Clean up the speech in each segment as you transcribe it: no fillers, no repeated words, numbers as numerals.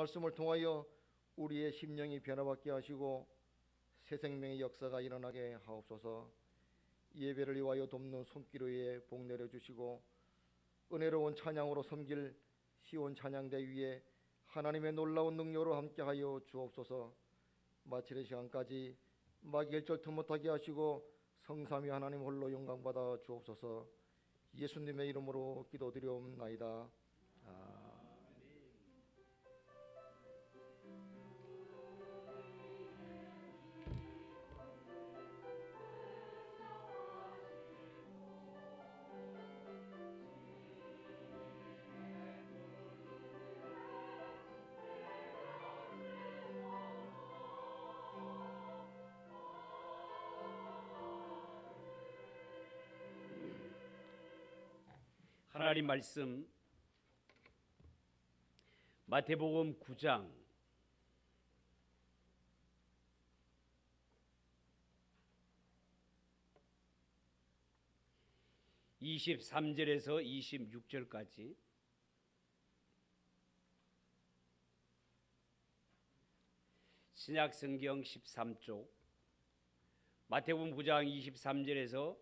말씀을 통하여 우리의 심령이 변화받게 하시고 새 생명의 역사가 일어나게 하옵소서. 예배를 위하여 돕는 손길 위에 복 내려주시고 은혜로운 찬양으로 섬길 시온 찬양대 위에 하나님의 놀라운 능력으로 함께하여 주옵소서. 마치는 시간까지 마귀의 절투 못하게 하시고 성삼위 하나님 홀로 영광받아 주옵소서. 예수님의 이름으로 기도드리옵나이다. 하나님 말씀 마태복음 9장 23절에서 26절까지 신약성경 13쪽 마태복음 9장 23절에서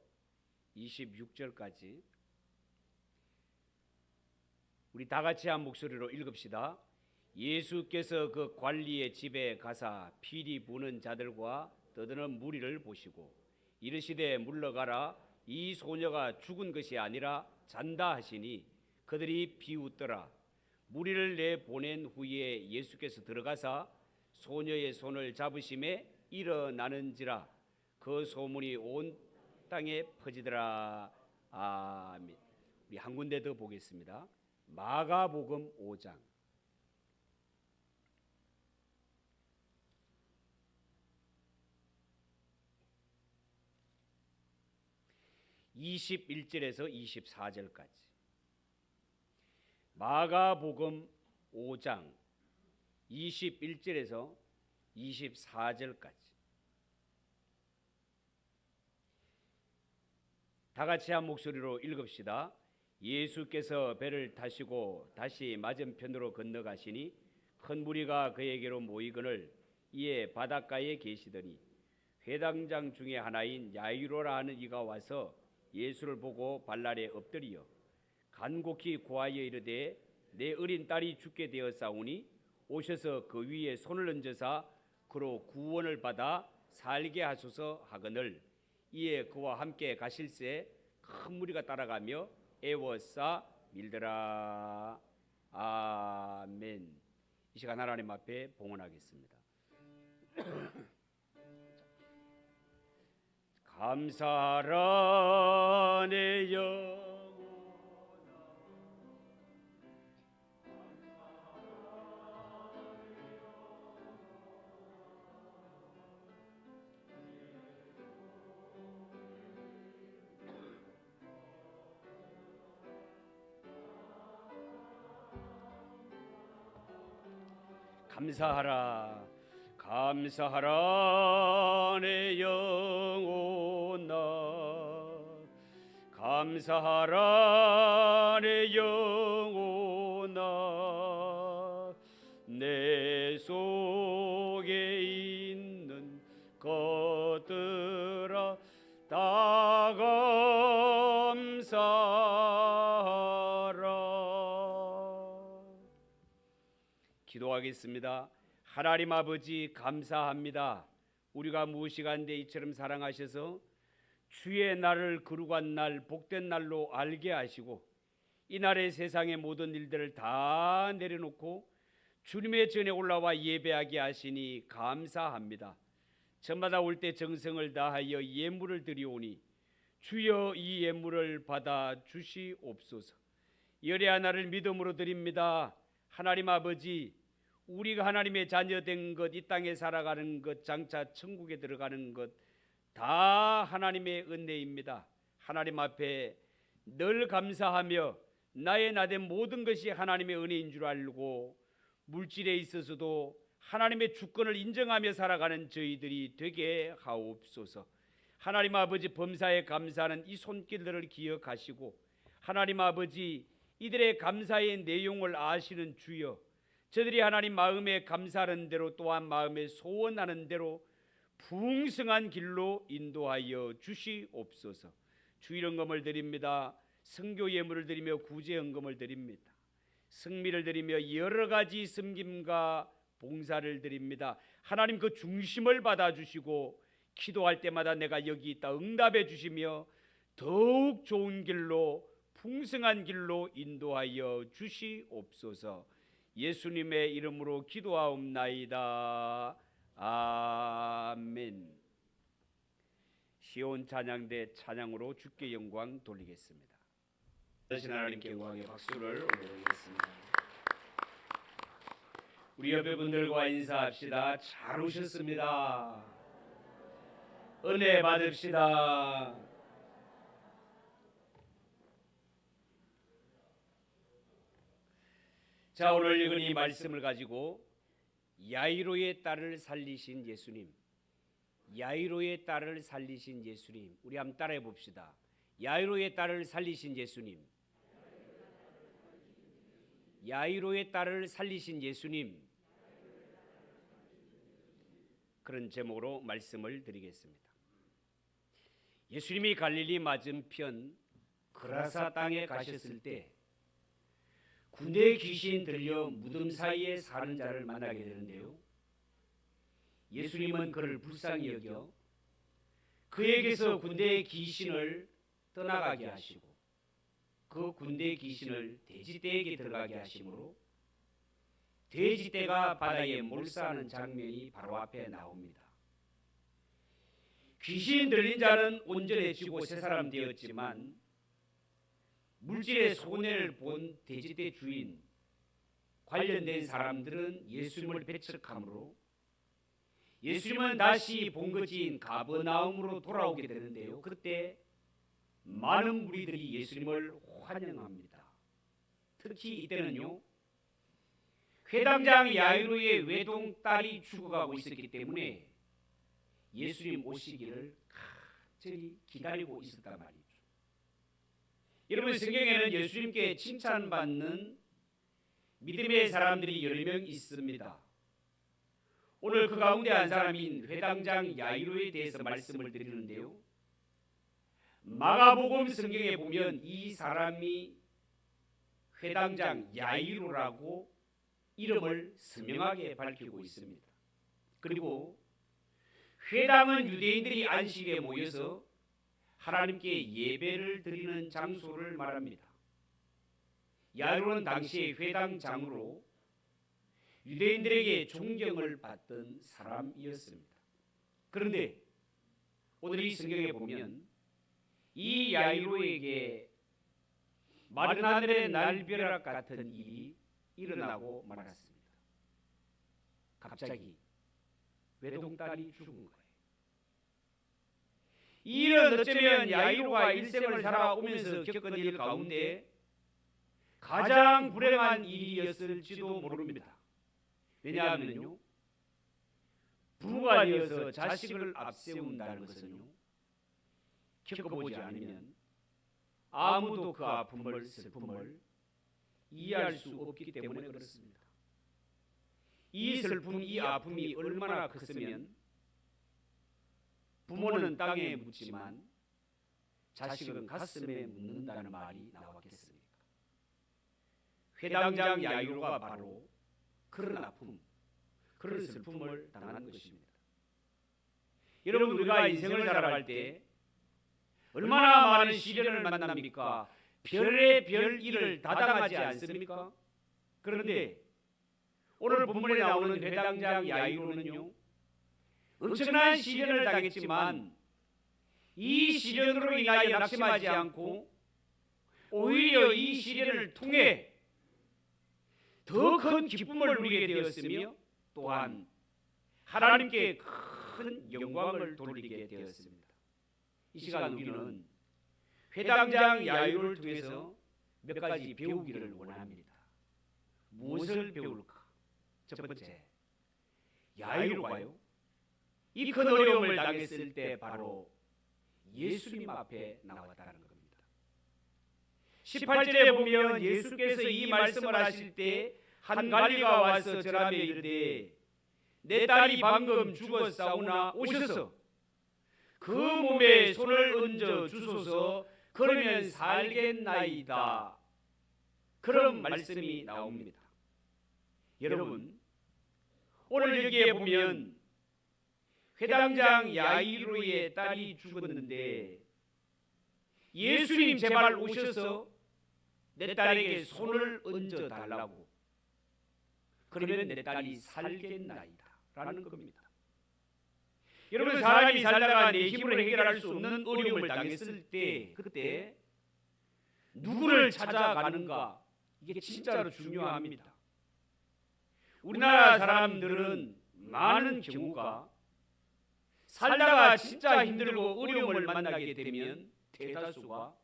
26절까지 우리 다 같이 한 목소리로 읽읍시다. 예수께서 그 관리의 집에 가사 피리 부는 자들과 떠드는 무리를 보시고 이르시되 물러가라, 이 소녀가 죽은 것이 아니라 잔다 하시니 그들이 비웃더라. 무리를 내보낸 후에 예수께서 들어가사 소녀의 손을 잡으심에 일어나는지라 그 소문이 온 땅에 퍼지더라. 아멘. 우리 한 군데 더 보겠습니다. 마가복음 5장 21절에서 24절까지 마가복음 5장 21절에서 24절까지 다 같이 한 목소리로 읽읍시다. 예수께서 배를 타시고 다시 맞은편으로 건너가시니 큰 무리가 그에게로 모이거늘 이에 바닷가에 계시더니 회당장 중에 하나인 야이로라 하는 이가 와서 예수를 보고 발날에 엎드리어 간곡히 고하여 이르되 내 어린 딸이 죽게 되었사오니 오셔서 그 위에 손을 얹으사 그로 구원을 받아 살게 하소서 하거늘 이에 그와 함께 가실새 큰 무리가 따라가며 애워싸 밀더라. 아멘. 이 시간 하나님 앞에 봉헌하겠습니다. 감사하라 내 영혼아, 감사하라 감사하라 내 영혼아, 감사하라 내 영혼아, 내 속에 있는 것들아 다 감사하라. 기도하겠습니다. 하나님 아버지 감사합니다. 우리가 무엇이간데 이처럼 사랑하셔서 주의 날을 거룩한 날 복된 날로 알게 하시고 이날의 세상의 모든 일들을 다 내려놓고 주님의 전에 올라와 예배하게 하시니 감사합니다. 저마다 올 때 정성을 다하여 예물을 드리오니 주여 이 예물을 받아 주시옵소서. 열의 하나를 믿음으로 드립니다. 하나님 아버지, 우리가 하나님의 자녀된 것, 이 땅에 살아가는 것, 장차 천국에 들어가는 것 다 하나님의 은혜입니다. 하나님 앞에 늘 감사하며 나의 나된 모든 것이 하나님의 은혜인 줄 알고 물질에 있어서도 하나님의 주권을 인정하며 살아가는 저희들이 되게 하옵소서. 하나님 아버지, 범사에 감사하는 이 손길들을 기억하시고 하나님 아버지, 이들의 감사의 내용을 아시는 주여, 저들이 하나님 마음에 감사하는 대로 또한 마음에 소원하는 대로 풍성한 길로 인도하여 주시옵소서. 주일헌금을 드립니다. 선교 예물을 드리며 구제 헌금을 드립니다. 승리를 드리며 여러 가지 섬김과 봉사를 드립니다. 하나님 그 중심을 받아주시고 기도할 때마다 내가 여기 있다 응답해 주시며 더욱 좋은 길로 풍성한 길로 인도하여 주시옵소서. 예수님의 이름으로 기도하옵나이다. 아멘. 시온 찬양대 찬양으로 주께 영광 돌리겠습니다. 다시 하나님께 영광의 박수를 올려드리겠습니다. 우리 옆에 분들과 인사합시다. 잘 오셨습니다. 은혜 받읍시다. 자, 오늘 읽은 이 말씀을 가지고 야이로의 딸을 살리신 예수님, 야이로의 딸을 살리신 예수님, 우리 한번 따라해 봅시다. 야이로의 딸을 살리신 예수님, 야이로의 딸을 살리신 예수님, 그런 제목으로 말씀을 드리겠습니다. 예수님이 갈릴리 맞은편 그라사 땅에 가셨을 때 군대 귀신 들려 무덤 사이에 사는 자를 만나게 되는데요. 예수님은 그를 불쌍히 여겨 그에게서 군대의 귀신을 떠나가게 하시고 그 군대의 귀신을 돼지떼에게 들어가게 하심으로 돼지떼가 바다에 몰사하는 장면이 바로 앞에 나옵니다. 귀신 들린 자는 온전해지고 새 사람 되었지만 물질의 손해를 본 돼지떼 주인 관련된 사람들은 예수님을 배척함으로 예수님은 다시 본거지인 가버나움으로 돌아오게 되는데요. 그때 많은 무리들이 예수님을 환영합니다. 특히 이때는요, 회당장 야이로의 외동딸이 죽어가고 있었기 때문에 예수님 오시기를 간절히 기다리고 있었단 말이죠. 여러분, 성경에는 예수님께 칭찬받는 믿음의 사람들이 여러 명 있습니다. 오늘 그 가운데 한 사람인 회당장 야이로에 대해서 말씀을 드리는데요. 마가복음 성경에 보면 이 사람이 회당장 야이로라고 이름을 선명하게 밝히고 있습니다. 그리고 회당은 유대인들이 안식에 모여서 하나님께 예배를 드리는 장소를 말합니다. 야이로는 당시에 회당장으로 유대인들에게 존경을 받던 사람이었습니다. 그런데 오늘 이 성경에 보면 이 야이로에게 마른 하늘의 날벼락 같은 일이 일어나고 말았습니다. 갑자기 외동딸이 죽은 거예요. 이 일은 어쩌면 야이로가 일생을 살아오면서 겪은 일 가운데 가장 불행한 일이었을지도 모릅니다. 왜냐하면요, 부부가 되어서 자식을 앞세운다는 것은요, 겪어보지 않으면 아무도 그 아픔을, 슬픔을 이해할 수 없기 때문에 그렇습니다. 이 슬픔, 이 아픔이 얼마나 컸으면 부모는 땅에 묻지만 자식은 가슴에 묻는다는 말이 나왔겠습니까? 회당장 야이로가 바로 그런 아픔, 그런 슬픔을 당하는 것입니다. 여러분, 우리가 인생을 살아갈 때 얼마나 많은 시련을 만납니까? 별의 별 일을 다 당하지 않습니까? 그런데 오늘 본문에 나오는 회당장 야이로는요, 엄청난 시련을 당했지만 이 시련으로 인하여 낙심하지 않고 오히려 이 시련을 통해 더 큰 기쁨을 누리게 되었으며 또한 하나님께 큰 영광을 돌리게 되었습니다. 이 시간 우리는 회당장 야이로를 통해서 몇 가지 배우기를 원합니다. 무엇을 배울까? 첫 번째, 야이로가요, 이 큰 어려움을 당했을 때 바로 예수님 앞에 나왔다는 겁니다. 18절에 보면 예수께서 이 말씀을 하실 때 한 관리가 와서 저라며 이르되 내 딸이 방금 죽었사오나 오셔서 그 몸에 손을 얹어 주소서 그러면 살겠나이다. 그런 말씀이 나옵니다. 여러분, 오늘 여기에 보면 회당장 야이로의 딸이 죽었는데 예수님 제발 오셔서 내 딸에게 손을 얹어 달라고, 그러면 내 딸이 살겠나이다 라는 겁니다. 여러분, 사람이 살다가 내 힘으로 해결할 수 없는 어려움을 당했을 때 그때 누구를 찾아가는가, 이게 진짜로 중요합니다. 우리나라 사람들은 많은 경우가 살다가 진짜 힘들고 어려움을 만나게 되면 대다수가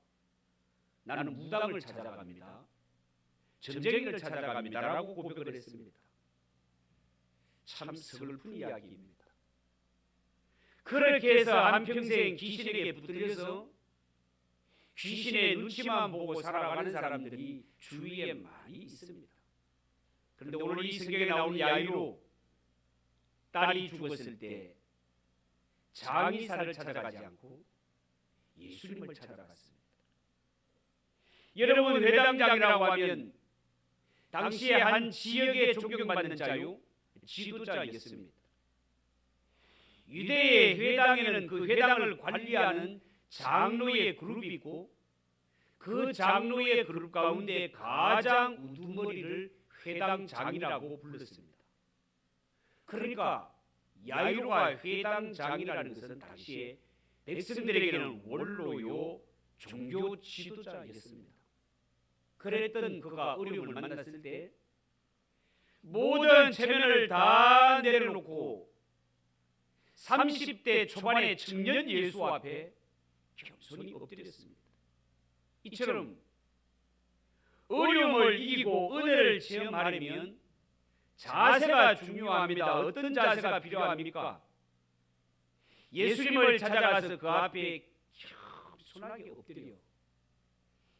나는 무당을 찾아갑니다, 점쟁이를 찾아갑니다 라고 고백을 했습니다. 참 서글픈 이야기입니다. 그렇게 해서 한평생 귀신에게 붙들려서 귀신의 눈치만 보고 살아가는 사람들이 주위에 많이 있습니다. 그런데 오늘 이 성경에 나오는 야이로 딸이 죽었을 때 장의사를 찾아가지 않고 예수님을 찾아갔습니다. 여러분, 회당장이라고 하면 당시에 한 지역에 존경받는 자요, 지도자였습니다. 유대의 회당에는 그 회당을 관리하는 장로의 그룹이 있고 그 장로의 그룹 가운데 가장 우두머리를 회당장이라고 불렀습니다. 그러니까 야이로가 회당장이라는 것은 당시에 백성들에게는 원로요 종교 지도자였습니다. 그랬던 그가 어려움을 만났을 때 모든 체면을 다 내려놓고 30대 초반의 청년 예수 앞에 겸손히 엎드렸습니다. 이처럼 어려움을 이기고 은혜를 체험하려면 자세가 중요합니다. 어떤 자세가 필요합니까? 예수님을 찾아가서 그 앞에 겸손하게 엎드려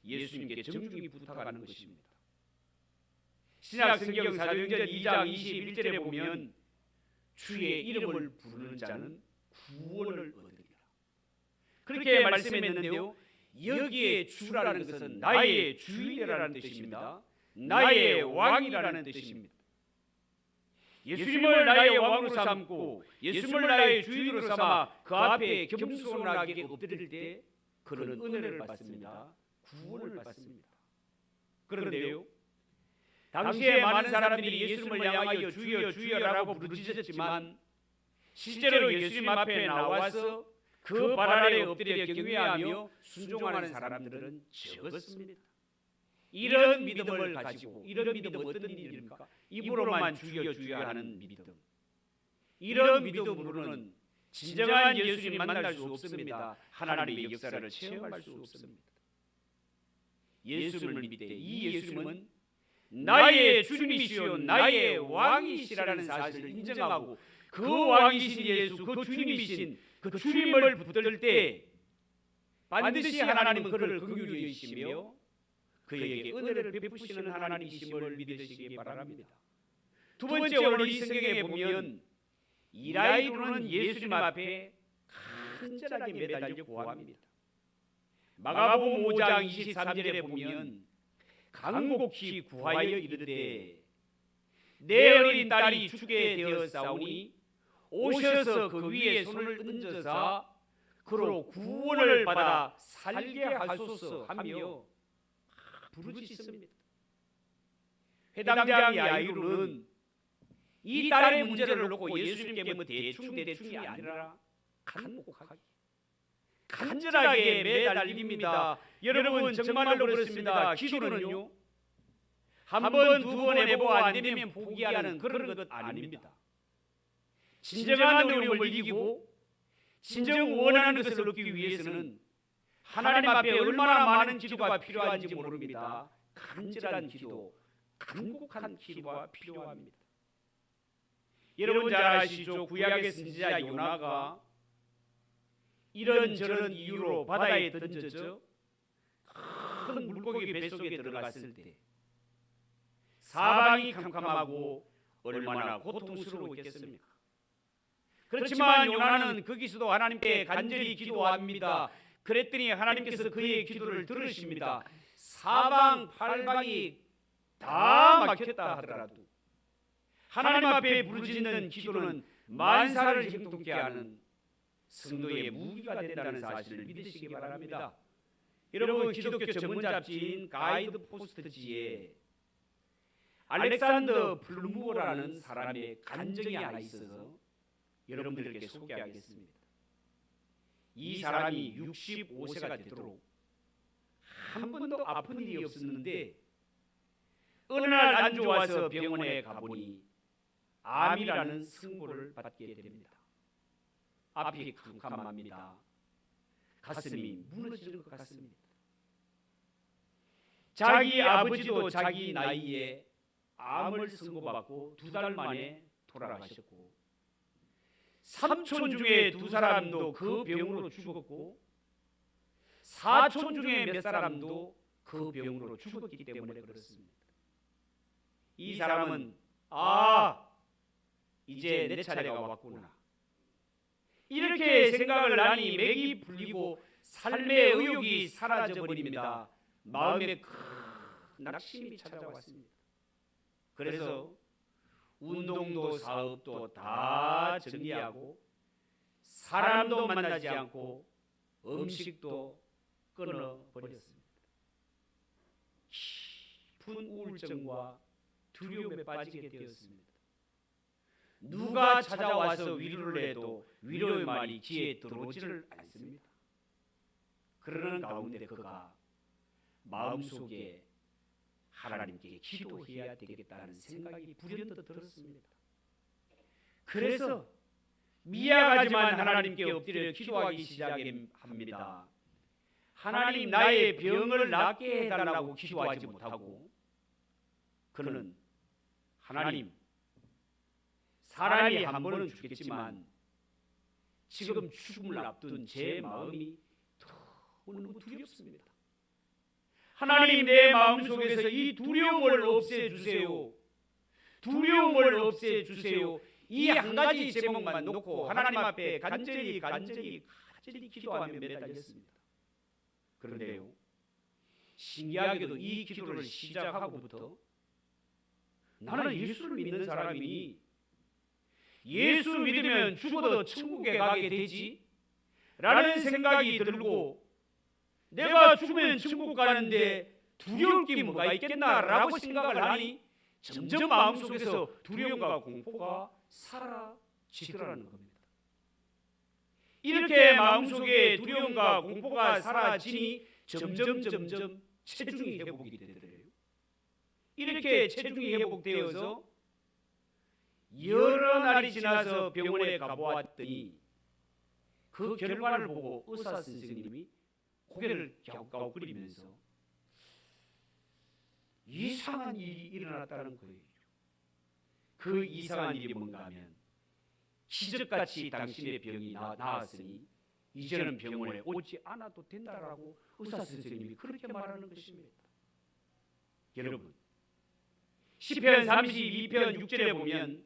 예수님께 정중히 부탁하는 것입니다. 신약성경 사도행전 2장 21절에 보면 주의 이름을 부르는 자는 구원을 얻으리라 그렇게 말씀했는데요, 여기에 주라는 것은 나의 주인이라는 뜻입니다. 나의 왕이라는 뜻입니다. 예수님을 나의 왕으로 삼고 예수님을 나의 주인으로 삼아 그 앞에 겸손하게 엎드릴 때 그런 은혜를 받습니다. 구원을 받습니다. 그런데요, 당시에 많은 사람들이 예수님을 향하여 주여 주여라고 부르짖었지만 실제로 예수님 앞에 나와서 그 발 아래 엎드려 경외하며 순종하는 사람들은 적었습니다. 이런 믿음을 가지고, 이런 믿음 어떤 일입니까? 입으로만 주여 주여 하는 믿음. 이런 믿음으로는 진정한 예수님 만날 수 없습니다. 하나님의 역사를 체험할 수 없습니다. 예수님을 믿되 이 예수님은 나의 주님이시요 나의 왕이시라는 사실을 인정하고 그 왕이신 예수, 그 주님이신 그 주님을 붙들 때 반드시 하나님은 그를 긍휼히 여기시며 그에게 은혜를 베푸시는 하나님이심을 믿으시기 바랍니다. 두 번째, 오늘 이 성경에 보면 이라이로는 예수님 앞에 간절하게 매달려 구합니다. 마가복음 5장 23절에 보면 간곡히 구하여 이르되 내 어린 딸이 죽게 되었사오니 오셔서 그 위에 손을 얹어서 그로 구원을 받아 살게 하소서 하며 부르짖습니다. 회당장 야이로는 이 딸의 문제를 놓고 예수님께 뭐 대충이 아니라 간곡하게 간절하게 매달립니다. 여러분, 정말로 그렇습니다. 기도는요, 한 번, 두 번 해보고 안 되면 포기하는 그런 것 아닙니다. 진정한 어려움을 이기고 진정 원하는 것을 얻기 위해서는 하나님 앞에 얼마나 많은 기도가 필요한지 모릅니다. 간절한 기도, 간곡한 기도가 필요합니다. 여러분 잘 아시죠? 구약의 선지자 요나가 이런저런 이유로 바다에 던져져 큰 물고기 뱃속에 들어갔을 때 사방이 캄캄하고 얼마나 고통스러웠겠습니까? 그렇지만 요나는 거기서도 하나님께 간절히 기도합니다. 그랬더니 하나님께서 그의 기도를 들으십니다. 사방팔방이 다 막혔다 하더라도 하나님 앞에 부르짖는 기도는 만사를 형통케 하는 성도의 무기가 된다는 사실을 믿으시기 바랍니다. 여러분, 기독교 전문 잡지인 가이드 포스트지에 알렉산더 플루머라는 사람의 간증이 하나 있어서 여러분들에게 소개하겠습니다. 이 사람이 65세가 되도록 한 번도 아픈 일이 없었는데 어느 날 안 좋아서 병원에 가보니 암이라는 승보를 받게 됩니다. 앞이 캄캄합니다. 가슴이 무너지는 것 같습니다. 자기 아버지도 자기 나이에 암을 선고받고 2달 만에 돌아가셨고 삼촌 중에 2사람도 그 병으로 죽었고 사촌 중에 몇 사람도 그 병으로 죽었기 때문에 그렇습니다. 이 사람은 이제 내 차례가 왔구나 이렇게 생각을 하니 맥이 풀리고 삶의 의욕이 사라져버립니다. 마음에 큰 낙심이 찾아왔습니다. 그래서 운동도 사업도 다 정리하고 사람도 만나지 않고 음식도 끊어버렸습니다. 깊은 우울증과 두려움에 빠지게 되었습니다. 누가 찾아와서 위로를 해도 위로의 말이 귀에 들어오지를 않습니다. 그러는 가운데 그가 마음속에 하나님께 기도해야 되겠다는 생각이 불현듯 들었습니다. 그래서 미약하지만 하나님께 엎드려 기도하기 시작합니다. 하나님, 나의 병을 낫게 해달라고 기도하지 못하고 그는 하나님, 사람이 한 번은 죽겠지만 지금 죽음을 앞둔 제 마음이 너무 두렵습니다. 하나님, 내 마음속에서 이 두려움을 없애주세요. 두려움을 없애주세요. 이 한 가지 제목만 놓고 하나님 앞에 간절히 기도하며 매달렸습니다. 그런데요, 신기하게도 이 기도를 시작하고부터 나는 예수를 믿는 사람이니 예수 믿으면 죽어도 천국에 가게 되지 라는 생각이 들고 내가 죽으면 천국 가는데 두려울 게 뭐가 있겠나라고 생각을 하니 점점 마음속에서 두려움과 공포가 사라지더라는 겁니다. 이렇게 마음속에 두려움과 공포가 사라지니 점점 체중이 회복이 되더래요. 이렇게 체중이 회복되어서 여러 날이 지나서 병원에 가보았더니 그 결과를 보고 의사 선생님이 고개를 갸웃갸웃거리면서 이상한 일이 일어났다는 거예요. 그 이상한 일이 뭔가 하면 기적같이 당신의 병이 나았으니 이제는 병원에 오지 않아도 된다라고 의사 선생님이 그렇게 말하는 것입니다. 여러분, 시편 32편 6절에 보면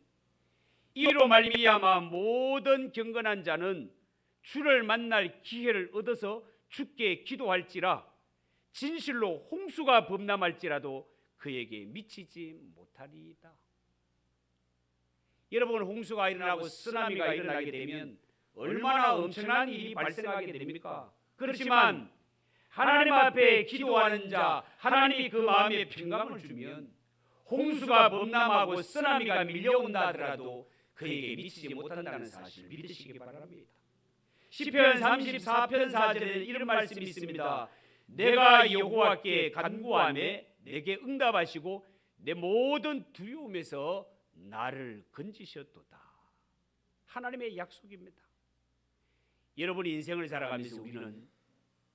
이로 말미암아 모든 경건한 자는 주를 만날 기회를 얻어서 주께 기도할지라 진실로 홍수가 범람할지라도 그에게 미치지 못하리이다. 여러분, 홍수가 일어나고 쓰나미가 일어나게 되면 얼마나 엄청난 일이 발생하게 됩니까? 그렇지만 하나님 앞에 기도하는 자, 하나님이 그 마음에 평강을 주면 홍수가 범람하고 쓰나미가 밀려온다 하더라도 그에게 미치지 못한다는 사실을 믿으시기 바랍니다. 시편 34편 4절에는 이런 말씀이 있습니다. 내가 여호와께 간구하매 내게 응답하시고 내 모든 두려움에서 나를 건지셨도다. 하나님의 약속입니다. 여러분, 인생을 살아가면서 우리는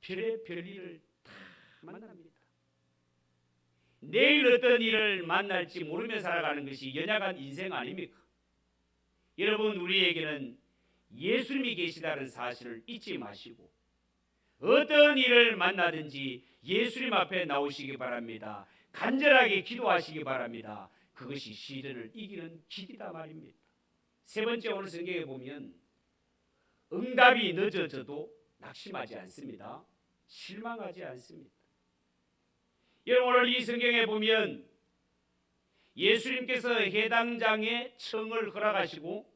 별일을 다 만납니다. 내일 어떤 일을 만날지 모르며 살아가는 것이 연약한 인생 아닙니까? 여러분, 우리에게는 예수님이 계시다는 사실을 잊지 마시고 어떤 일을 만나든지 예수님 앞에 나오시기 바랍니다. 간절하게 기도하시기 바랍니다. 그것이 시련을 이기는 길이다 말입니다. 세 번째, 오늘 성경에 보면 응답이 늦어져도 낙심하지 않습니다. 실망하지 않습니다. 여러분, 오늘 이 성경에 보면 예수님께서 해당장에 청을 허락하시고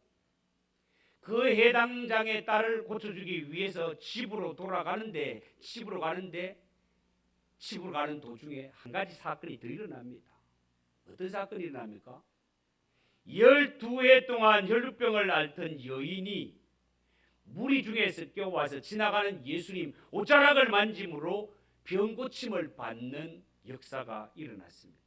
그 해당장의 딸을 고쳐주기 위해서 집으로 가는 도중에 한 가지 사건이 더 일어납니다. 어떤 사건이 일어납니까? 12해 동안 혈루병을 앓던 여인이 무리 중에서 껴와서 지나가는 예수님 옷자락을 만짐으로 병 고침을 받는 역사가 일어났습니다.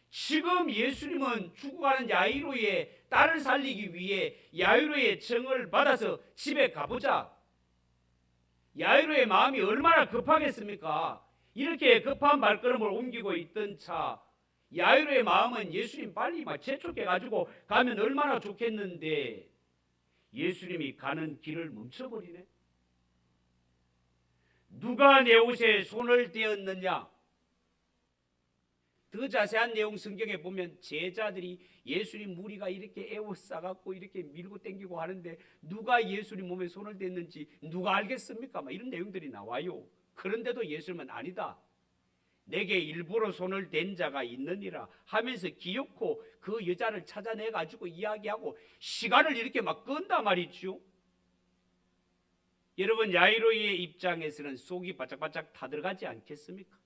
지금 예수님은 죽어가는 야이로의 딸을 살리기 위해 야이로의 청을 받아서 집에 가보자. 야이로의 마음이 얼마나 급하겠습니까? 이렇게 급한 발걸음을 옮기고 있던 차 야이로의 마음은 예수님 빨리 재촉해가지고 가면 얼마나 좋겠는데 예수님이 가는 길을 멈춰버리네. 누가 내 옷에 손을 떼었느냐? 더 자세한 내용 성경에 보면 제자들이 예수님 무리가 이렇게 에워싸갖고 이렇게 밀고 땡기고 하는데 누가 예수님 몸에 손을 댔는지 누가 알겠습니까? 이런 내용들이 나와요. 그런데도 예수님은 아니다. 내게 일부러 손을 댄 자가 있느니라 하면서 기어코 그 여자를 찾아내가지고 이야기하고 시간을 이렇게 끈단 말이죠. 여러분, 야이로의 입장에서는 속이 바짝바짝 타들어가지 않겠습니까?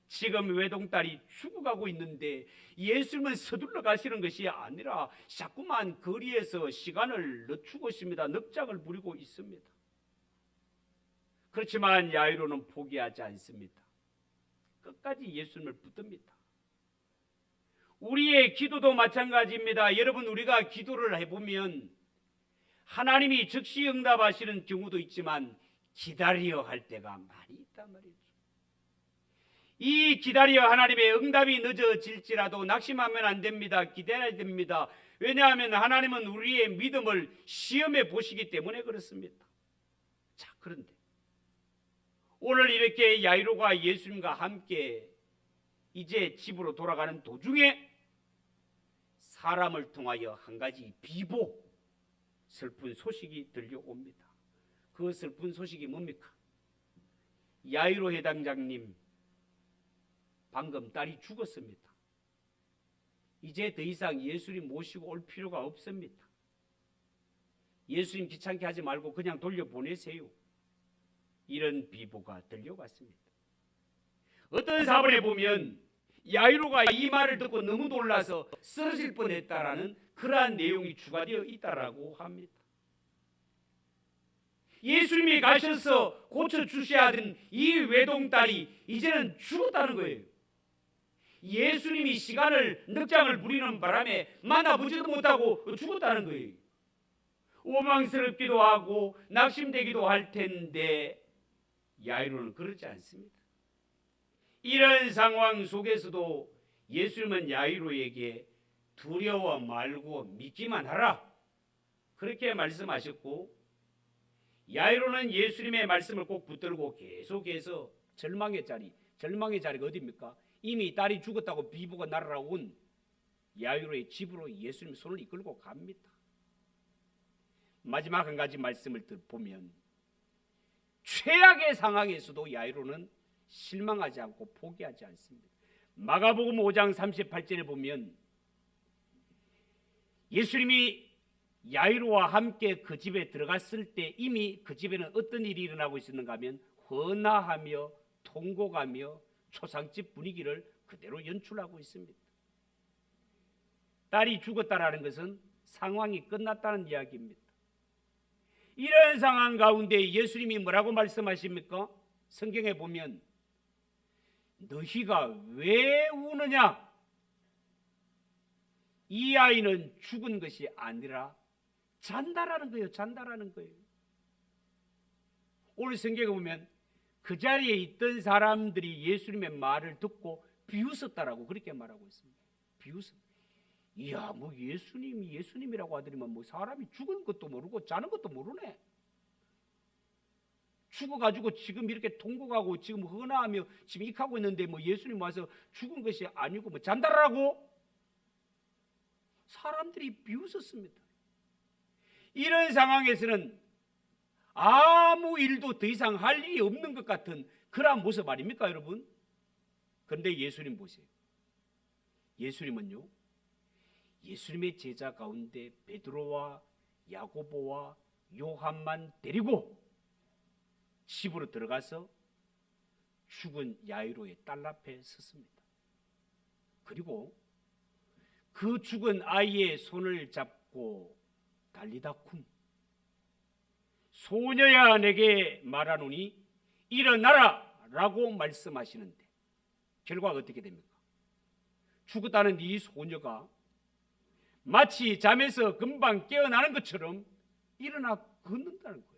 지금 외동딸이 죽어가고 있는데 예수님은 서둘러 가시는 것이 아니라 자꾸만 거리에서 시간을 늦추고 있습니다. 넉장을 부리고 있습니다. 그렇지만 야이로는 포기하지 않습니다. 끝까지 예수님을 붙듭니다. 우리의 기도도 마찬가지입니다. 여러분, 우리가 기도를 해보면 하나님이 즉시 응답하시는 경우도 있지만 기다려 할 때가 많이 있단 말이죠. 이 기다려 하나님의 응답이 늦어질지라도 낙심하면 안 됩니다. 기다려야 됩니다. 왜냐하면 하나님은 우리의 믿음을 시험해 보시기 때문에 그렇습니다. 자, 그런데 오늘 이렇게 야이로가 예수님과 함께 이제 집으로 돌아가는 도중에 사람을 통하여 한 가지 비보, 슬픈 소식이 들려옵니다. 그 슬픈 소식이 뭡니까? 야이로 회당장님 방금 딸이 죽었습니다. 이제 더 이상 예수님 모시고 올 필요가 없습니다. 예수님 귀찮게 하지 말고 그냥 돌려보내세요. 이런 비보가 들려왔습니다. 어떤 사본에 보면 야이로가 이 말을 듣고 너무 놀라서 쓰러질 뻔했다라는 그러한 내용이 추가되어 있다라고 합니다. 예수님이 가셔서 고쳐주셔야 하던 이 외동딸이 이제는 죽었다는 거예요. 예수님이 시간을 넉장을 부리는 바람에 만나보지도 못하고 죽었다는 거예요. 원망스럽기도 하고 낙심되기도 할 텐데 야이로는 그렇지 않습니다. 이런 상황 속에서도 예수님은 야이로에게 두려워 말고 믿기만 하라 그렇게 말씀하셨고, 야이로는 예수님의 말씀을 꼭 붙들고 계속해서 절망의 자리가 어디입니까? 이미 딸이 죽었다고 비보가 날아온 야이로의 집으로 예수님 손을 이끌고 갑니다. 마지막 한 가지 말씀을 보면 최악의 상황에서도 야이로는 실망하지 않고 포기하지 않습니다. 마가복음 5장 38절에 보면 예수님이 야이로와 함께 그 집에 들어갔을 때 이미 그 집에는 어떤 일이 일어나고 있었는가 하면 헌화하며 통곡하며 초상집 분위기를 그대로 연출하고 있습니다. 딸이 죽었다라는 것은 상황이 끝났다는 이야기입니다. 이런 상황 가운데 예수님이 뭐라고 말씀하십니까? 성경에 보면 너희가 왜 우느냐? 이 아이는 죽은 것이 아니라 잔다라는 거예요. 잔다라는 거예요. 오늘 성경에 보면 그 자리에 있던 사람들이 예수님의 말을 듣고 비웃었다라고 그렇게 말하고 있습니다. 비웃었다. 이야, 뭐 예수님이라고 하더니만 뭐 사람이 죽은 것도 모르고 자는 것도 모르네. 죽어가지고 지금 이렇게 통곡하고 지금 헌화하며 지금 익하고 있는데 뭐 예수님 와서 죽은 것이 아니고 뭐 잔달라고 사람들이 비웃었습니다. 이런 상황에서는 아무 일도 더 이상 할 일이 없는 것 같은 그러한 모습 아닙니까, 여러분? 그런데 예수님 보세요. 예수님은요, 예수님의 제자 가운데 베드로와 야고보와 요한만 데리고 집으로 들어가서 죽은 야이로의 딸 앞에 섰습니다. 그리고 그 죽은 아이의 손을 잡고 달리다쿰 소녀야 내게 말하노니 일어나라 라고 말씀하시는데 결과가 어떻게 됩니까? 죽었다는 이 소녀가 마치 잠에서 금방 깨어나는 것처럼 일어나 걷는다는 거예요.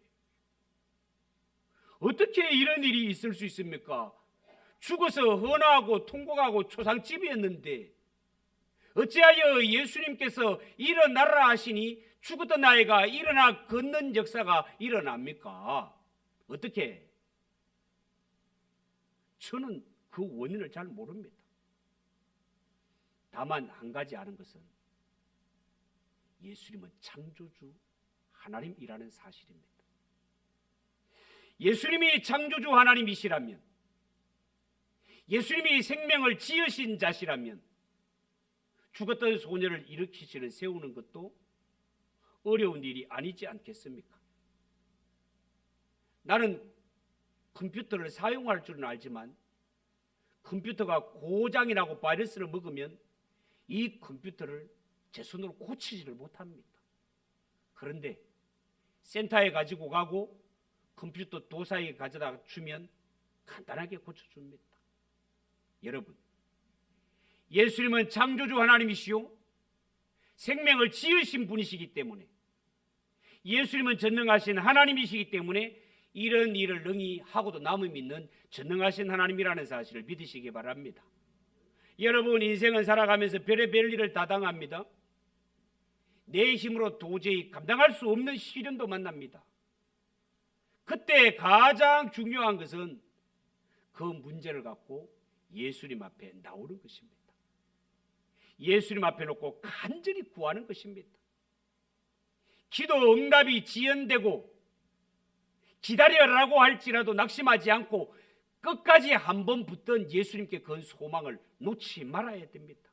어떻게 이런 일이 있을 수 있습니까? 죽어서 헌화하고 통곡하고 초상집이었는데 어찌하여 예수님께서 일어나라 하시니 죽었던 아이가 일어나 걷는 역사가 일어납니까? 어떻게? 저는 그 원인을 잘 모릅니다. 다만 한 가지 아는 것은 예수님은 창조주 하나님이라는 사실입니다. 예수님이 창조주 하나님이시라면, 예수님이 생명을 지으신 자시라면 죽었던 소녀를 일으키시는 세우는 것도 어려운 일이 아니지 않겠습니까? 나는 컴퓨터를 사용할 줄은 알지만 컴퓨터가 고장이 나고 바이러스를 먹으면 이 컴퓨터를 제 손으로 고치지를 못합니다. 그런데 센터에 가지고 가고 컴퓨터 도사에게 가져다 주면 간단하게 고쳐줍니다. 여러분, 예수님은 창조주 하나님이시요 생명을 지으신 분이시기 때문에, 예수님은 전능하신 하나님이시기 때문에 이런 일을 능히 하고도 남을 믿는 전능하신 하나님이라는 사실을 믿으시기 바랍니다. 여러분, 인생은 살아가면서 별의별 일을 다 당합니다. 내 힘으로 도저히 감당할 수 없는 시련도 만납니다. 그때 가장 중요한 것은 그 문제를 갖고 예수님 앞에 나오는 것입니다. 예수님 앞에 놓고 간절히 구하는 것입니다. 기도 응답이 지연되고 기다려라고 할지라도 낙심하지 않고 끝까지 한번 붙던 예수님께 건 소망을 놓지 말아야 됩니다.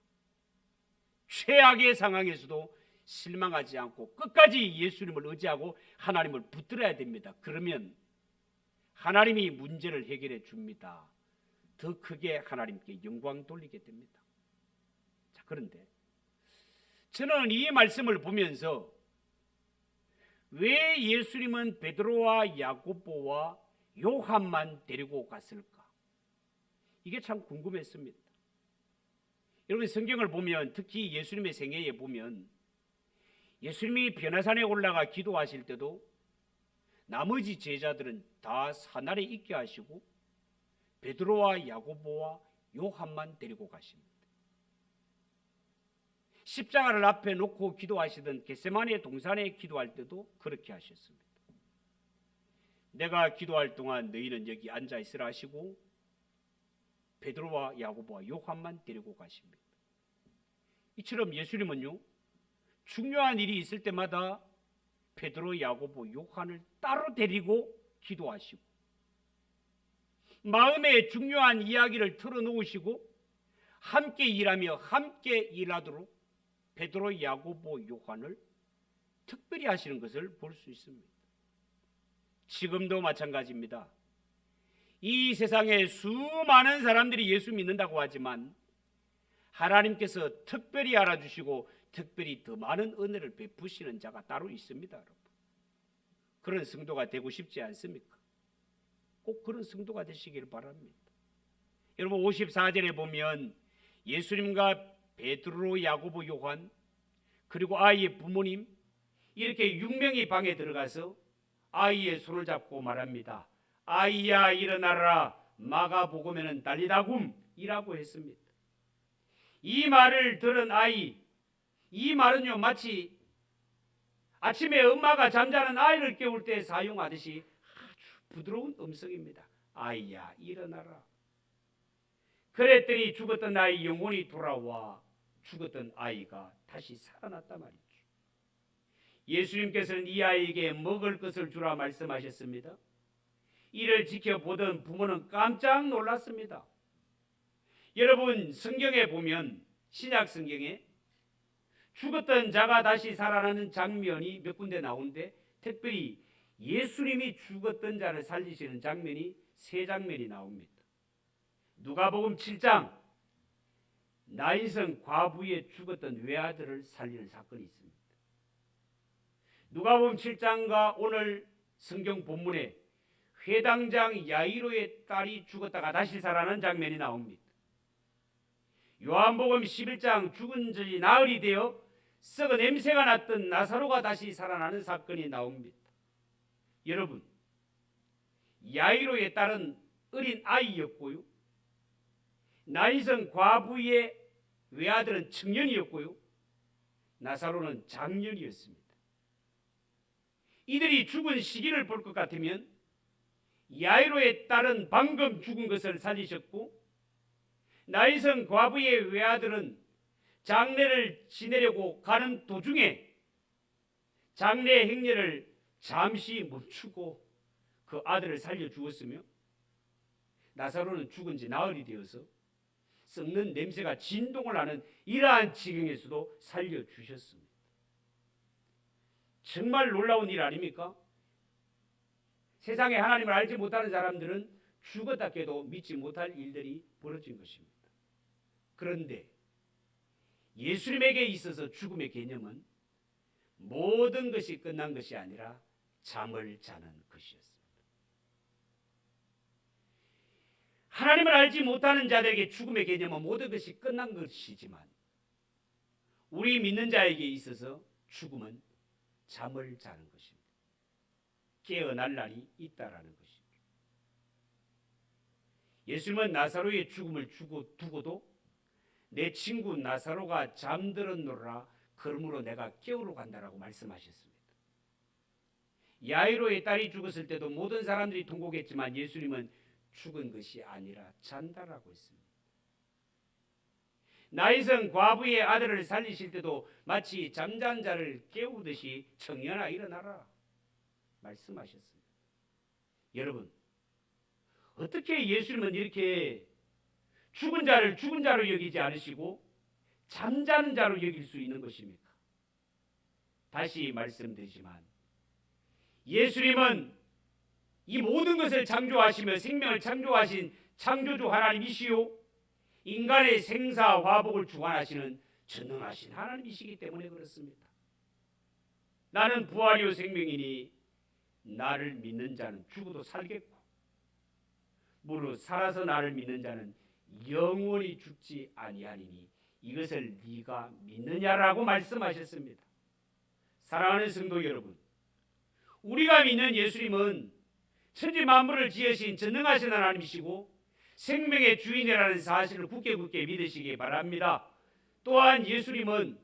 최악의 상황에서도 실망하지 않고 끝까지 예수님을 의지하고 하나님을 붙들어야 됩니다. 그러면 하나님이 문제를 해결해 줍니다. 더 크게 하나님께 영광 돌리게 됩니다. 자, 그런데 저는 이 말씀을 보면서 왜 예수님은 베드로와 야고보와 요한만 데리고 갔을까? 이게 참 궁금했습니다. 여러분, 성경을 보면 특히 예수님의 생애에 보면 예수님이 변화산에 올라가 기도하실 때도 나머지 제자들은 다 산아래 있게 하시고 베드로와 야고보와 요한만 데리고 가십니다. 십자가를 앞에 놓고 기도하시던 겟세마네 동산에 기도할 때도 그렇게 하셨습니다. 내가 기도할 동안 너희는 여기 앉아 있으라 하시고 베드로와 야고보와 요한만 데리고 가십니다. 이처럼 예수님은요, 중요한 일이 있을 때마다 베드로, 야고보, 요한을 따로 데리고 기도하시고 마음의 중요한 이야기를 털어놓으시고 함께 일하며 함께 일하도록 베드로, 야고보, 요한을 특별히 하시는 것을 볼 수 있습니다. 지금도 마찬가지입니다. 이 세상에 수많은 사람들이 예수 믿는다고 하지만 하나님께서 특별히 알아주시고 특별히 더 많은 은혜를 베푸시는 자가 따로 있습니다. 여러분. 그런 성도가 되고 싶지 않습니까? 꼭 그런 성도가 되시길 바랍니다. 여러분, 54절에 보면 예수님과 베드로, 야고보, 요한 그리고 아이의 부모님 이렇게 6명이 방에 들어가서 아이의 손을 잡고 말합니다. 아이야 일어나라, 마가복음에는 달리다굼 이라고 했습니다. 이 말을 들은 아이, 이 말은요 마치 아침에 엄마가 잠자는 아이를 깨울 때 사용하듯이 아주 부드러운 음성입니다. 아이야, 일어나라. 그랬더니 죽었던 아이 영혼이 돌아와 죽었던 아이가 다시 살아났단 말이죠. 예수님께서는 이 아이에게 먹을 것을 주라 말씀하셨습니다. 이를 지켜보던 부모는 깜짝 놀랐습니다. 여러분, 성경에 보면, 신약 성경에 죽었던 자가 다시 살아나는 장면이 몇 군데 나오는데, 특별히 예수님이 죽었던 자를 살리시는 장면이 3장면이 나옵니다. 누가복음 7장, 나인성 과부의 죽었던 외아들을 살리는 사건이 있습니다. 누가복음 7장과 오늘 성경 본문에 회당장 야이로의 딸이 죽었다가 다시 살아난 장면이 나옵니다. 요한복음 11장 죽은 지 나흘이 되어 썩은 냄새가 났던 나사로가 다시 살아나는 사건이 나옵니다. 여러분, 야이로의 딸은 어린 아이였고요, 나인성 과부의 외아들은 청년이었고요, 나사로는 장년이었습니다. 이들이 죽은 시기를 볼 것 같으면 야이로의 딸은 방금 죽은 것을 살리셨고, 나인성 과부의 외아들은 장례를 지내려고 가는 도중에 장례 행례를 잠시 멈추고 그 아들을 살려주었으며, 나사로는 죽은 지 나흘이 되어서 썩는 냄새가 진동을 하는 이러한 지경에서도 살려주셨습니다. 정말 놀라운 일 아닙니까? 세상에 하나님을 알지 못하는 사람들은 죽었다 깨도 믿지 못할 일들이 벌어진 것입니다. 그런데 예수님에게 있어서 죽음의 개념은 모든 것이 끝난 것이 아니라 잠을 자는 것이었습니다. 하나님을 알지 못하는 자들에게 죽음의 개념은 모든 것이 끝난 것이지만, 우리 믿는 자에게 있어서 죽음은 잠을 자는 것입니다. 깨어날 날이 있다라는 것입니다. 예수님은 나사로의 죽음을 두고도 내 친구 나사로가 잠들었노라, 그러므로 내가 깨우러 간다라고 말씀하셨습니다. 야이로의 딸이 죽었을 때도 모든 사람들이 통곡했지만 예수님은 죽은 것이 아니라 잔다라고 했습니다. 나인성 과부의 아들을 살리실 때도 마치 잠잔 자를 깨우듯이 청년아 일어나라 말씀하셨습니다. 여러분, 어떻게 예수님은 이렇게 죽은 자를 죽은 자로 여기지 않으시고 잠자는 자로 여길 수 있는 것입니까? 다시 말씀드리지만, 예수님은 이 모든 것을 창조하시며 생명을 창조하신 창조주 하나님이시요, 인간의 생사 화복을 주관하시는 전능하신 하나님이시기 때문에 그렇습니다. 나는 부활이요 생명이니 나를 믿는 자는 죽어도 살겠고, 무릇 살아서 나를 믿는 자는 영원히 죽지 아니하리니 이것을 네가 믿느냐라고 말씀하셨습니다. 사랑하는 성도 여러분, 우리가 믿는 예수님은 천지 만물을 지으신 전능하신 하나님이시고 생명의 주인이라는 사실을 굳게 믿으시기 바랍니다. 또한 예수님은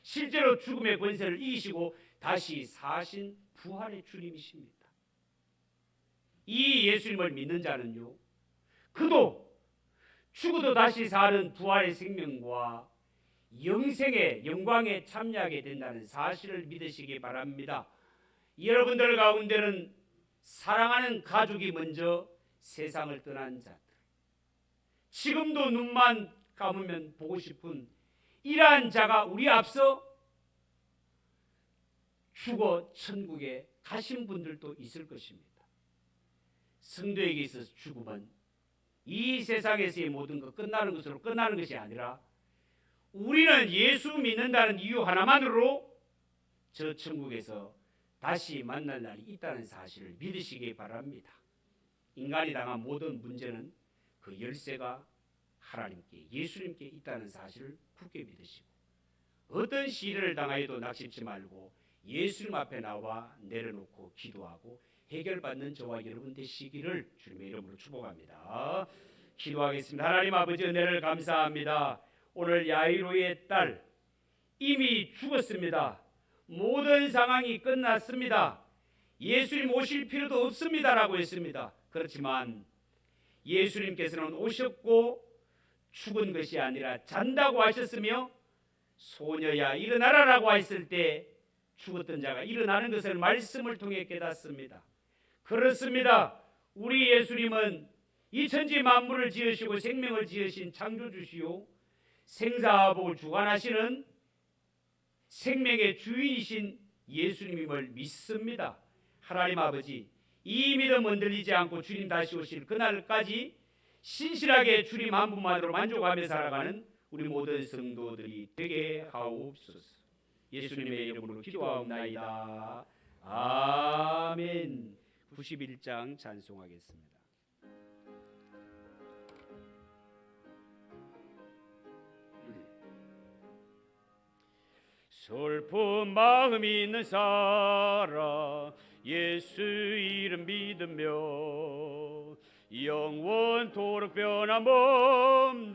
실제로 죽음의 권세를 이기시고 다시 사신 부활의 주님이십니다. 이 예수님을 믿는 자는요, 그도 죽어도 다시 사는 부활의 생명과 영생의 영광에 참여하게 된다는 사실을 믿으시기 바랍니다. 여러분들 가운데는 사랑하는 가족이 먼저 세상을 떠난 자들, 지금도 눈만 감으면 보고 싶은 이러한 자가 우리 앞서 죽어 천국에 가신 분들도 있을 것입니다. 성도에게 있어서 죽음은 이 세상에서의 모든 것 끝나는 것으로 끝나는 것이 아니라, 우리는 예수 믿는다는 이유 하나만으로 저 천국에서 다시 만날 날이 있다는 사실을 믿으시기 바랍니다. 인간이 당한 모든 문제는 그 열쇠가 하나님께, 예수님께 있다는 사실을 굳게 믿으시고, 어떤 시련을 당하여도 낙심치 말고 예수님 앞에 나와 내려놓고 기도하고 해결받는 저와 여러분 되시기를 주님의 이름으로 축복합니다. 기도하겠습니다. 하나님 아버지, 은혜를 감사합니다. 오늘 야이로의 딸 이미 죽었습니다. 모든 상황이 끝났습니다. 예수님 오실 필요도 없습니다라고 했습니다. 그렇지만 예수님께서는 오셨고 죽은 것이 아니라 잔다고 하셨으며 소녀야 일어나라라고 했을 때 죽었던 자가 일어나는 것을 말씀을 통해 깨닫습니다. 그렇습니다. 우리 예수님은 이 천지 만물을 지으시고 생명을 지으신 창조주시요 생사복을 주관하시는 생명의 주인이신 예수님임을 믿습니다. 하나님 아버지, 이 믿음 흔들리지 않고 주님 다시 오실 그날까지 신실하게 주님 한 분만으로 만족하며 살아가는 우리 모든 성도들이 되게 하옵소서. 예수님의 이름으로 기도하옵나이다. 아멘. 91장 찬송하겠습니다. 슬픈 마음 있는 사람 예수 이름 믿으며 영원토록 변함없는